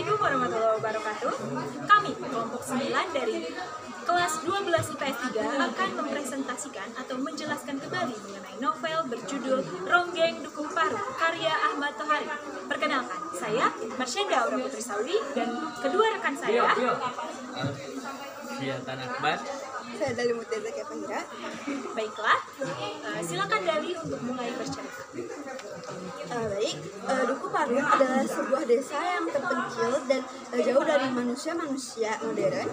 Assalamualaikum warahmatullahi wabarakatuh. Kami kelompok 9 dari kelas 12 IPS 3 akan mempresentasikan atau menjelaskan kembali mengenai novel berjudul Ronggeng Dukuh Paruh karya Ahmad Tohari. Perkenalkan, saya Marsyanda Aura Putri Sauri dan kedua rekan saya Fiatan Akbar. Saya Dali Muteza Kepahira. Baiklah, silakan Dali untuk mulai bercerita. Baik, Dukuh Paruh adalah sebuah desa yang terpencil dan jauh dari manusia-manusia modern.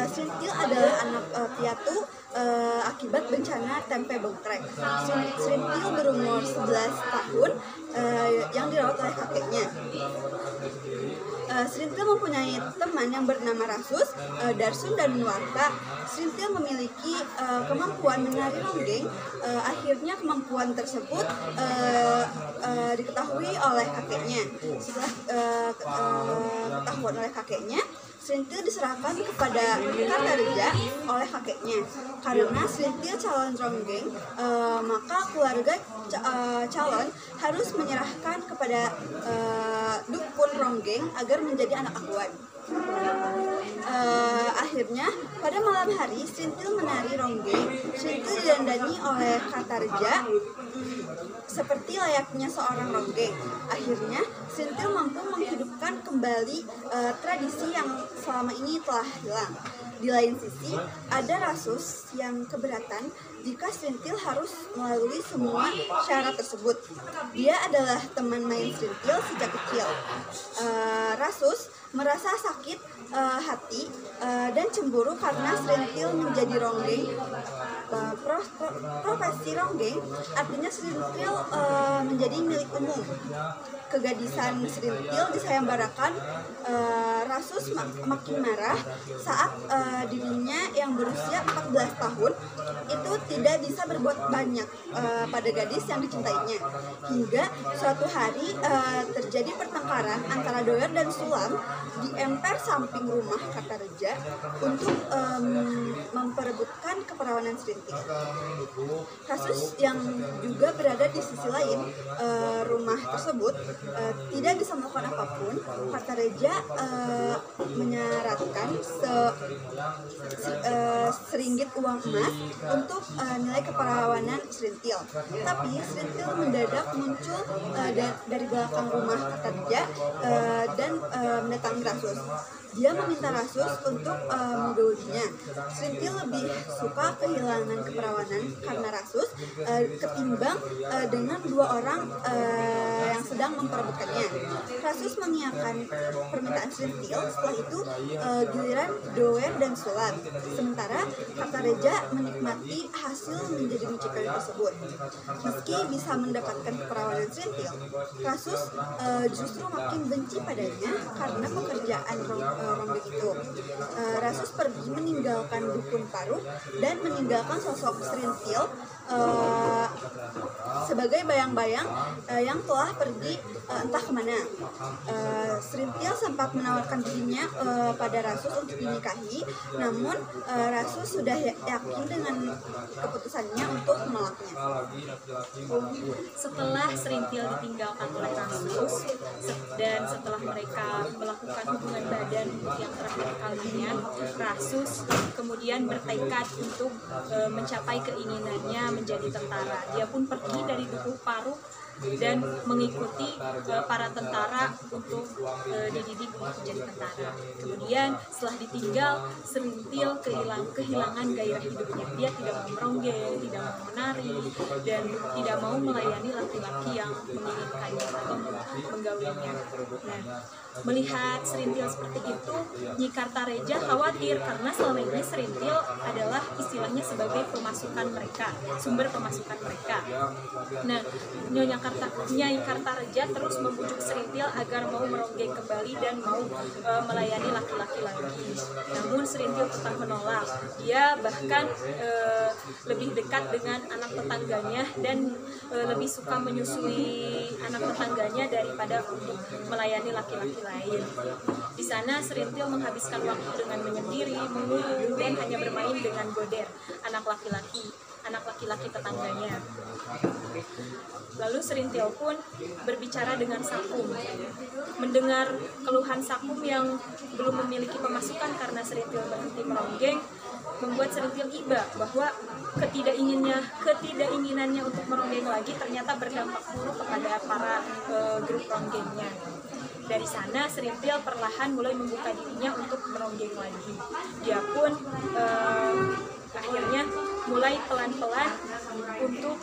Srintil adalah anak piatu akibat bencana tempe bengkrek. Srintil berumur 11 tahun yang dirawat oleh kakeknya. Srintil mempunyai teman yang bernama Rasus, Darsun, dan Nuwarta. Srintil memiliki kemampuan menari ronggeng. Akhirnya kemampuan tersebut diketahui oleh kakeknya. Setelah ketahuan oleh kakeknya, Srintil diserahkan kepada Kartareja oleh kakeknya. Karena Srintil calon ronggeng, maka keluarga calon harus menyerahkan kepada dukun ronggeng agar menjadi anak asuhan. Akhirnya pada malam hari Srintil menari ronggeng. Srintil didandani oleh Kartareja seperti layaknya seorang ronggeng. Akhirnya Srintil mampu menghidupkan kembali tradisi yang selama ini telah hilang. Di lain sisi, ada Rasus yang keberatan jika Srintil harus melalui semua syarat tersebut. Dia adalah teman main Srintil sejak kecil. Rasus merasa sakit hati dan cemburu karena Srintil menjadi ronggeng. Profesi ronggeng artinya Srintil menjadi milik umum. Kegadisan Srintil disayembarakan. Rasus makin marah saat dirinya yang berusia 14 tahun itu tidak bisa berbuat banyak pada gadis yang dicintainya. Hingga suatu hari terjadi pertengkaran antara Doer dan Sulam di emper samping rumah Kartareja untuk memperebutkan keperawanan Srintil. Rasus yang juga berada di sisi lain rumah tersebut tidak bisa melakukan apapun. Kartareja menyaratkan seringgit uang emas untuk nilai keperawanan Srintil. Tapi Srintil mendadak muncul dari belakang rumah Kartareja dan mendatangi Rasus. Dia meminta Rasus untuk menggaulinya. Srintil lebih suka kehilangan keperawanan karena Rasus ketimbang dengan dua orang yang sedang memperebutkannya. Rasus mengiyakan permintaan Srintil. Setelah itu giliran Doer dan Sulam. Sementara Kartareja menikmati hasil menjadi mucikari tersebut. Meski bisa mendapatkan keperawanan Srintil, Rasus justru makin benci padanya karena pekerjaan ronggeng itu. Rasus pergi meninggalkan Dukuh Paruh dan meninggalkan sosok Srintil sebagai bayang-bayang yang telah pergi entah kemana. Srintil sempat menawarkan dirinya pada Rasus untuk dinikahi, namun Rasus sudah yakin dengan keputusannya untuk menolaknya. Setelah Srintil ditinggalkan oleh Rasus dan setelah mereka melakukan hubungan badan yang terakhir kalinya, Rasus kemudian bertekad untuk mencapai keinginannya menjadi tentara. Dia pun pergi dari Dukuh Paruh dan mengikuti para tentara untuk dididik untuk menjadi tentara. Kemudian setelah ditinggal, Srintil kehilangan gairah hidupnya. Dia tidak mau meronggeng, tidak mau menari, dan tidak mau melayani laki-laki yang menginginkannya atau menggaulinya. Nah, melihat Srintil seperti itu, Nyi Kartareja khawatir karena selama ini Srintil adalah istilahnya sebagai pemasukan mereka, sumber pemasukan mereka. Nah, Nyai Kartareja terus membujuk Srintil agar mau meronggeng kembali dan mau melayani laki-laki lagi. Namun Srintil tetap menolak. Dia bahkan lebih dekat dengan anak tetangganya dan lebih suka menyusui anak tetangganya daripada untuk melayani laki-laki lain. Di sana Srintil menghabiskan waktu dengan menyendiri, mengurung, dan hanya bermain dengan Goder, anak laki-laki. anak laki-laki tetangganya. Lalu Serintil pun berbicara dengan Sakum. Mendengar keluhan Sakum yang belum memiliki pemasukan karena Serintil berhenti meronggeng, membuat Serintil iba bahwa ketidakinginannya untuk meronggeng lagi ternyata berdampak buruk kepada para grup ronggengnya. Dari sana Serintil perlahan mulai membuka dirinya untuk meronggeng lagi. Dia pun akhirnya mulai pelan-pelan untuk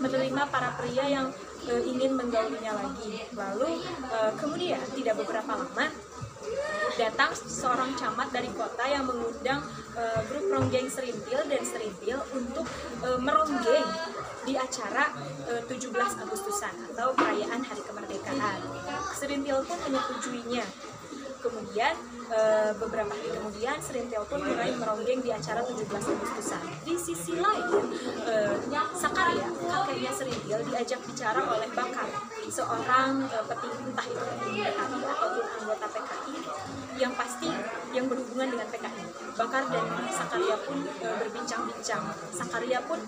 menerima para pria yang ingin menggaulinya lagi. Lalu kemudian tidak beberapa lama datang seorang camat dari kota yang mengundang grup ronggeng Serintil dan Serintil untuk meronggeng di acara 17 Agustusan atau perayaan Hari Kemerdekaan. Serintil pun menyetujuinya. Kemudian beberapa hari kemudian Serintil pun mulai meronggeng di acara 17 Agustusan. Di sisi lain, Sakarya, kakeknya Serintil, diajak bicara oleh Bakar, seorang entah itu petinggi PKI ataupun anggota PKI yang pasti yang berhubungan dengan PKI. Bakar dan Sakarya pun berbincang-bincang. Sakarya pun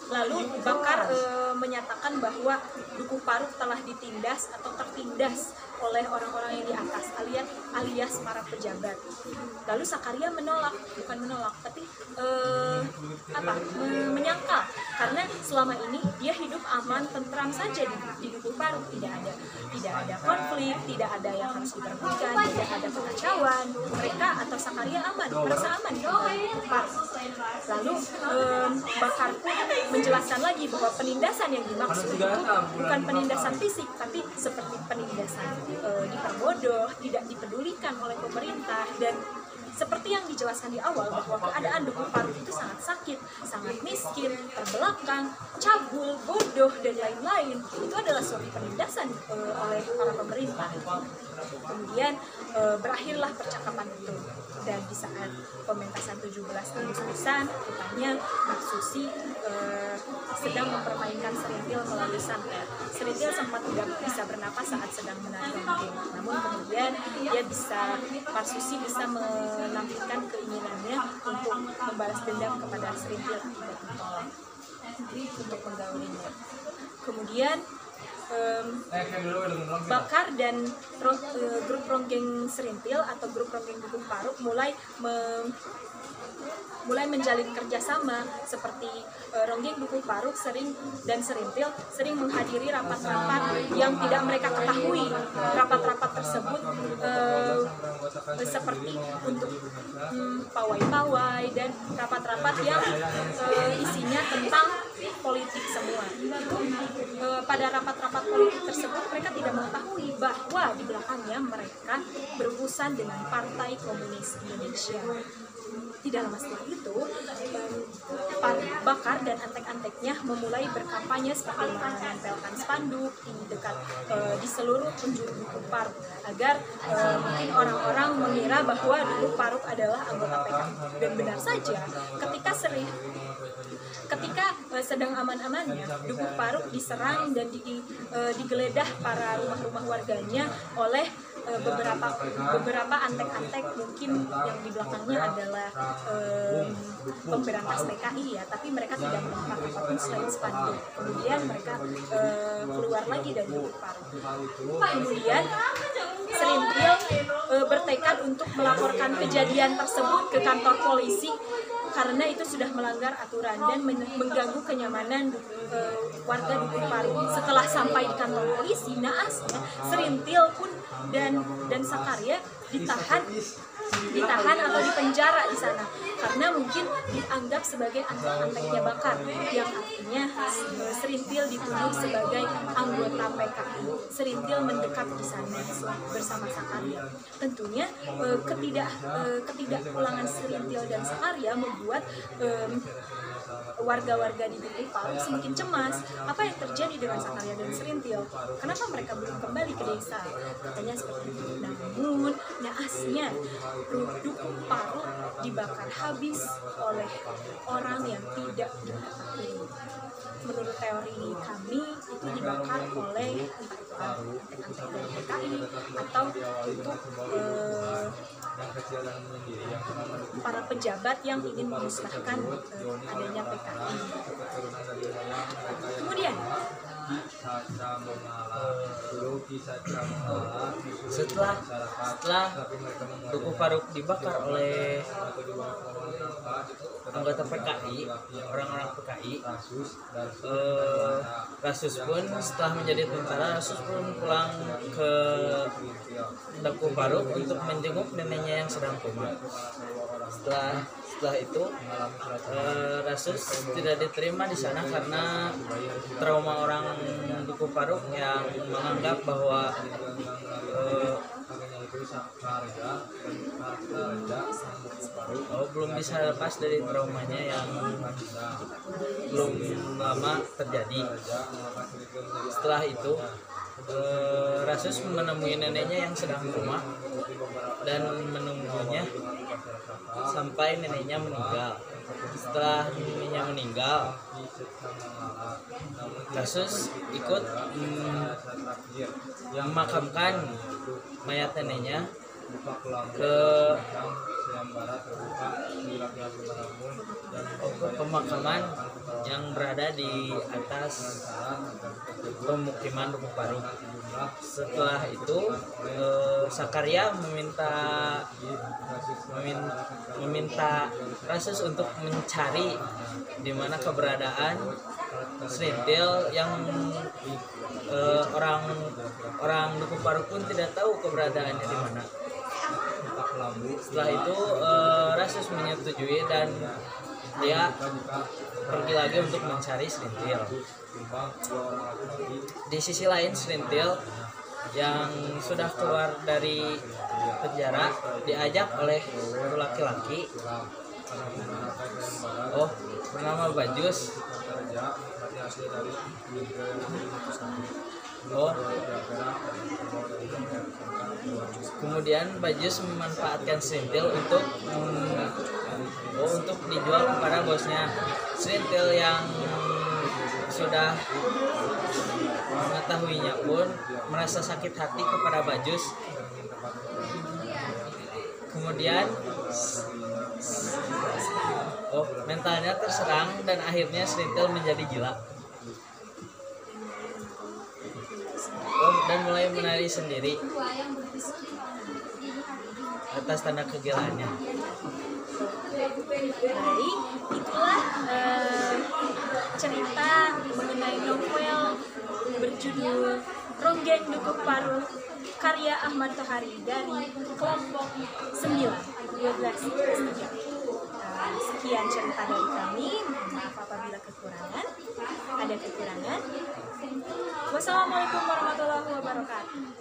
lalu Bakar menyatakan bahwa Dukuh Paruk telah ditindas atau tertindas oleh orang-orang yang di atas, alias para pejabat. Lalu Sakarya bukan menolak, tapi menyangkal, karena selama ini dia hidup aman, tentram saja di Dukuh Paruk, tidak ada konflik, tidak ada yang harus diperbutkan, tidak ada kekacauan. Mereka atau Sakarya merasa aman di Dukuh Paruk. Lalu Bakar pun menjelaskan lagi bahwa penindasan yang dimaksud itu bukan penindasan fisik, tapi seperti penindasan diperbodoh, tidak dipedulikan oleh pemerintah, dan seperti yang dijelaskan di awal bahwa keadaan Dukuh Paruk itu sangat sakit, sangat miskin, terbelakang, cabul, bodoh, dan lain-lain. Itu adalah suatu penindasan oleh para pemerintah. Kemudian berakhirlah percakapan itu. Dan di saat pementasan 17 Agustusan, rupanya Mak Susi sedang mempermainkan Serintil melalui santet. Serintil sempat tidak bisa bernapas saat sedang menari ronggeng. Namun kemudian Mak Susi bisa menampilkan keinginannya untuk membalas dendam kepada Serintil akibat ditolak untuk menggaulinya. Kemudian Bakar dan grup ronggeng Serintil atau grup ronggeng Dukuh Paruk mulai menjalin kerjasama, seperti ronggeng Dukuh Paruk dan Serintil sering menghadiri rapat-rapat yang tidak mereka ketahui. Rapat-rapat tersebut seperti untuk pawai-pawai dan rapat-rapat yang isinya tentang politik semua. Pada rapat-rapat politik tersebut mereka tidak mengetahui bahwa di belakangnya mereka berurusan dengan Partai Komunis Indonesia. Tidak lama setelah itu, Bakar dan antek-anteknya memulai berkampanye seperti menempelkan spanduk di seluruh penjuru Dukuh Paruk agar mungkin orang-orang mengira bahwa Dukuh Paruk adalah anggota PKI. Dan benar saja, ketika sedang aman-amannya Dukuh Paruk diserang dan digeledah para rumah-rumah warganya oleh beberapa antek-antek, mungkin yang di belakangnya adalah pemberantas PKI ya, tapi mereka tidak menemukan apapun selain spanduk. Kemudian mereka keluar lagi dari Dukuh Paruk. Kemudian Serintil bertekad untuk melaporkan kejadian tersebut ke kantor polisi karena itu sudah melanggar aturan dan mengganggu kenyamanan warga Dukuh Paruk. Setelah sampai di kantor polisi, naasnya Serintil pun dan Sakarya ditahan atau dipenjara di sana karena mungkin dianggap sebagai antek-anteknya Bakar, yang artinya Serintil dituduh sebagai anggota PKI. Serintil mendekat di sana bersama Sakarya. Tentunya ketidakpulangan Serintil dan Sakarya membuat warga-warga di Dukuh Paruk semakin cemas. Apa yang terjadi dengan Sakarya dan Serintil? Kenapa mereka belum kembali ke desa? Katanya seperti itu. Namun naasnya Dukuh Paruk dibakar habis oleh orang yang tidak diketahui. Menurut teori kami, itu dibakar oleh entah itu antek-antek dari PKI atau untuk para pejabat yang ingin memusnahkan adanya PKI. Kemudian setelah Dukuh Paruk dibakar oleh anggota PKI, orang-orang PKI, Rasus pun setelah menjadi tentara, Rasus pun pulang ke Dukuh Paruk untuk menjenguk neneknya yang sedang koma. Setelah itu Rasus tidak diterima di sana karena trauma orang Dukuh Paruk yang menganggap bahwa belum bisa lepas dari traumanya yang belum lama terjadi. Setelah itu Rasus menemui neneknya yang sedang koma dan menunggunya sampai neneknya meninggal. Setelah neneknya meninggal, Rasus ikut memakamkan mayat neneknya ke pemakaman yang berada di atas pemukiman Dukuh Paruk. Setelah itu Sakarya meminta Rasus untuk mencari di mana keberadaan Srintil yang orang Dukuh Paruk pun tidak tahu keberadaannya di mana. Setelah itu Rasus menyetujui dan dia pergi lagi untuk mencari Srintil. Di sisi lain, Srintil yang sudah keluar dari penjara diajak oleh laki-laki bernama Bajus. Kemudian Bajus memanfaatkan Srintil untuk dijual kepada bosnya. Srintil yang sudah mengetahuinya pun merasa sakit hati kepada Bajus. Kemudian mentalnya terserang dan akhirnya Srintil menjadi gila. Dan mulai menari sendiri atas tanda kegilaannya. Baik, itulah cerita mengenai novel berjudul Ronggeng Dukuh Paruk karya Ahmad Tohari dari kelompok 9 sekian cerita dari kami. Maaf apabila ada kekurangan. Wassalamualaikum warahmatullahi wabarakatuh.